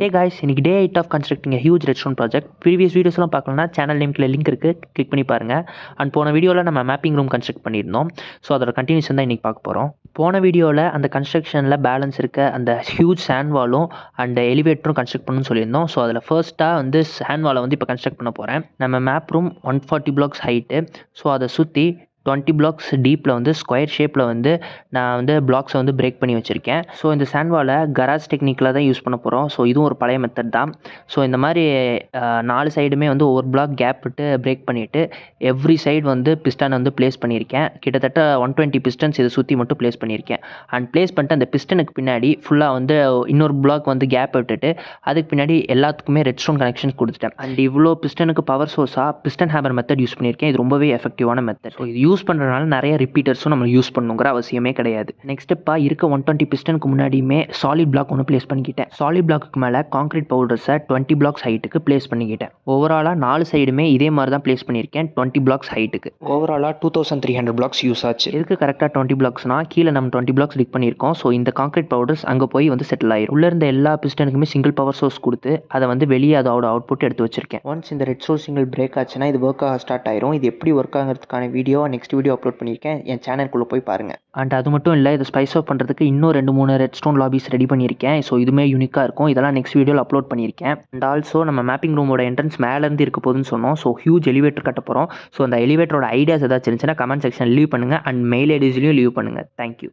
ஹே guys, இன்னைக்கு day 8 of constructing a huge redstone project. Previous வீடியோஸ்லாம் பார்க்கலன்னா சேனல் நேம்கில் லிங்க் இருக்குது, கிளிக் பண்ணி பாருங்கள். அண்ட் போன வீடியோவில் நம்ம மேப்பிங் ரூம் கன்ஸ்ட்ரக்ட் பண்ணியிருந்தோம். ஸோ அதோட கண்டினியூஷன் தான் இன்றைக்கி பார்க்க போகிறோம். போன வீடியோவில் அந்த கன்ஸ்ட்ரக்ஷனில் பேலன்ஸ் இருக்க அந்த ஹியூஜ் சேண்ட் வாலும் அண்ட் எலிவேட்டரும் கன்ஸ்ட்ரக்ட் பண்ணணும்னு சொல்லியிருந்தோம். ஸோ அதில் ஃபர்ஸ்ட்டாக வந்து சேண்ட் வாலை வந்து இப்போ கன்ஸ்ட்ரக்ட் பண்ண போகிறேன். நம்ம map room 140 blocks height. So அதை சுற்றி 20 blocks டீப்பில் வந்து ஸ்கொயர் ஷேப்பில் வந்து நான் வந்து பிளாக்ஸை வந்து பிரேக் பண்ணி வச்சுருக்கேன். ஸோ இந்த சாண்ட்வாலை கராஜ் டெக்னிக்கில் தான் யூஸ் பண்ண போகிறோம். ஸோ இதுவும் ஒரு பழைய மெத்தட் தான். ஸோ இந்த மாதிரி 4 சைடுமே வந்து ஒவ்வொரு பிளாக் கேப் விட்டு பிரேக் பண்ணிவிட்டு எவ்ரி சைடு வந்து பிஸ்டன் வந்து ப்ளேஸ் பண்ணியிருக்கேன். கிட்டத்தட்ட 120 பிஸ்டன்ஸ் இதை சுற்றி மட்டும் ப்ளேஸ் பண்ணியிருக்கேன். அண்ட் ப்ளேஸ் பண்ணிட்டு அந்த பிஸ்டனுக்கு பின்னாடி ஃபுல்லாக வந்து இன்னொரு பிளாக் வந்து கேப் விட்டுட்டு அதுக்கு பின்னாடி எல்லாத்துக்குமே ரெட்ஸ்டோன் கனெக்ஷன்ஸ் கொடுத்துட்டேன். அண்ட் இவ்வளோ பிஸ்டனுக்கு பவர் சோர்ஸாக பிஸ்டன் ஹேமர் மெத்தட் யூஸ் பண்ணியிருக்கேன். இது ரொம்பவே எஃபெக்டிவான மெத்தட். ஸோ இது யூஸ் பண்ணுறதுனால நிறைய ரிப்பீட்டர்ஸும் நம்ம யூஸ் பண்ணணுங்கிற அவசியமே கிடையாது. நெக்ஸ்ட் ஸ்டெப்பாக இருக்க 120 பிஸ்டனுக்கு முன்னாடியுமே சாலிட் பிளாக் ஒன்று ப்ளேஸ் பண்ணிக்கிட்டேன். சாலிட் பிளாக்கு மேலே கான்கிரீட் பவுடர்ஸை 20 blocks ஹைட்டுக்கு ப்ளேஸ் பண்ணிக்கிட்டேன். ஓவராலாக 4 சைடுமே இதே மாதிரி தான் ப்ளேஸ் பண்ணியிருக்கேன் 20 blocks ஹைட்டுக்கு. ஓவராலாக 2300 blocks யூஸ் ஆச்சு. இதுக்கு கரெக்டாக 20 blocksனா கீழே நம்ம 20 blocks டிக் பண்ணியிருக்கோம். ஸோ இந்த கான்கிரீட் பவுடர்ஸ் அங்கே போய் வந்து செட்டில் ஆயிரும். உள்ளே இருந்த எல்லா பிஸ்டனுக்குமே சிங்கிள் பவர் சோர்ஸ் கொடுத்து அதை வந்து வெளியே அதோட அவுட்புட் எடுத்து வச்சிருக்கேன். ஒன்ஸ் இந்த ரெட் சோர்ஸ் சிங்கிள் பிரேக் ஆச்சுன்னா இது ஒர்க் ஆக ஸ்டார்ட் ஆயிரும். இது எப்படி ஒர்க் ஆகிறதுக்கான வீடியோ நெக்ஸ்ட் வீடியோ அப்லோட் பண்ணியிருக்கேன். என் சேனலுக்குள்ளே போய் பாருங்கள். அண்ட் அது மட்டும் இல்லை, இதை ஸ்பைஸ் ஆஃப் பண்ணுறதுக்கு இன்னும் 2-3 ரெட்ஸ்டோன் லாபிஸ் ரெடி பண்ணியிருக்கேன். ஸோ இதுவுமே யூனிக்காக இருக்கும். இதெல்லாம் நெக்ஸ்ட் வீடியோவில் அப்லோட் பண்ணியிருக்கேன். அண்ட் ஆல்சோ நம்ம மேப்பிங் ரூமோட என்ட்ரன்ஸ் மேலேருந்து இருக்க போதுன்னு சொன்னோம். ஸோ ஹியூஜ் எலிவேட்டர் கட்ட போகிறோம். ஸோ அந்த எலிவேட்டரோட ஐடியாஸ் ஏதாச்சும் இருந்துச்சுன்னா கமெண்ட் செக்ஷன் லீவ் பண்ணுங்கள். அண்ட் மெயில் ஐடிஸ்லையும் லீவ் பண்ணுங்கள். தேங்க்யூ.